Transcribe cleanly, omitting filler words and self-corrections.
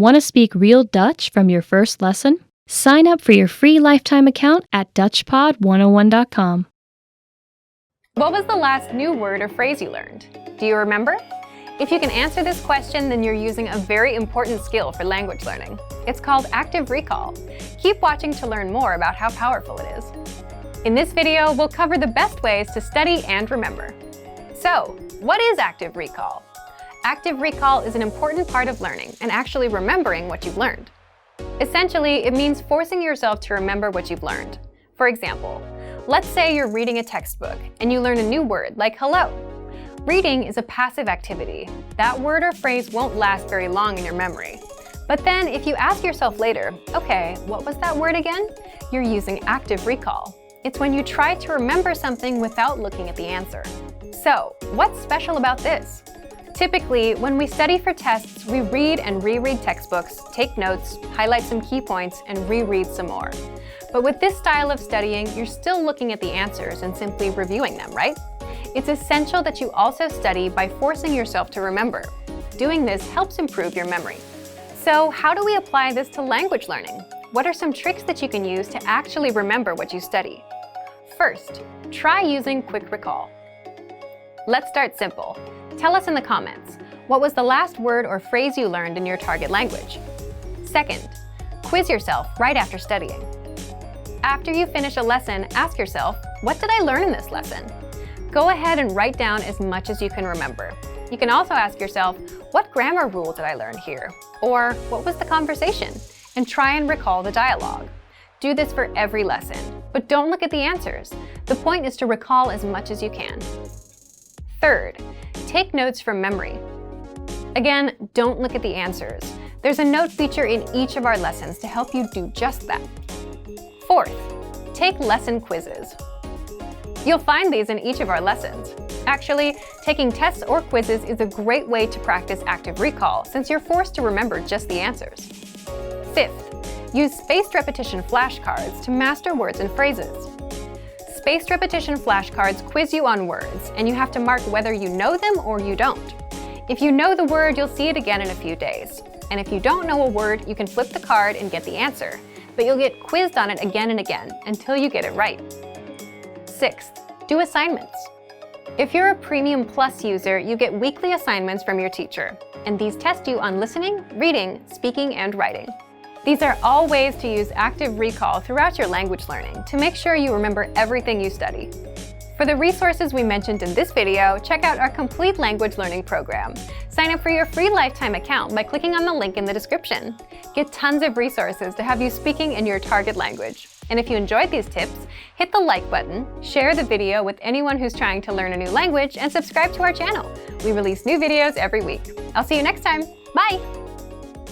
Want to speak real Dutch from your first lesson? Sign up for your free lifetime account at DutchPod101.com. What was the last new word or phrase you learned? Do you remember? If you can answer this question, then you're using a very important skill for language learning. It's called active recall. Keep watching to learn more about how powerful it is. In this video, we'll cover the best ways to study and remember. So, what is active recall? Active recall is an important part of learning and actually remembering what you've learned. Essentially, it means forcing yourself to remember what you've learned. For example, let's say you're reading a textbook and you learn a new word like hello. Reading is a passive activity. That word or phrase won't last very long in your memory. But then if you ask yourself later, okay, what was that word again? You're using active recall. It's when you try to remember something without looking at the answer. So, what's special about this? Typically, when we study for tests, we read and reread textbooks, take notes, highlight some key points, and reread some more. But with this style of studying, you're still looking at the answers and simply reviewing them, right? It's essential that you also study by forcing yourself to remember. Doing this helps improve your memory. So, how do we apply this to language learning? What are some tricks that you can use to actually remember what you study? First, try using quick recall. Let's start simple. Tell us in the comments, what was the last word or phrase you learned in your target language? Second, quiz yourself right after studying. After you finish a lesson, ask yourself, what did I learn in this lesson? Go ahead and write down as much as you can remember. You can also ask yourself, what grammar rule did I learn here? Or what was the conversation? And try and recall the dialogue. Do this for every lesson, but don't look at the answers. The point is to recall as much as you can. Third, take notes from memory. Again, don't look at the answers. There's a note feature in each of our lessons to help you do just that. Fourth, take lesson quizzes. You'll find these in each of our lessons. Actually, taking tests or quizzes is a great way to practice active recall since you're forced to remember just the answers. Fifth, use spaced repetition flashcards to master words and phrases. Spaced repetition flashcards quiz you on words, and you have to mark whether you know them or you don't. If you know the word, you'll see it again in a few days. And if you don't know a word, you can flip the card and get the answer, but you'll get quizzed on it again and again until you get it right. Sixth, do assignments. If you're a Premium Plus user, you get weekly assignments from your teacher, and these test you on listening, reading, speaking, and writing. These are all ways to use active recall throughout your language learning to make sure you remember everything you study. For the resources we mentioned in this video, check out our complete language learning program. Sign up for your free lifetime account by clicking on the link in the description. Get tons of resources to have you speaking in your target language. And if you enjoyed these tips, hit the like button, share the video with anyone who's trying to learn a new language, and subscribe to our channel. We release new videos every week. I'll see you next time. Bye!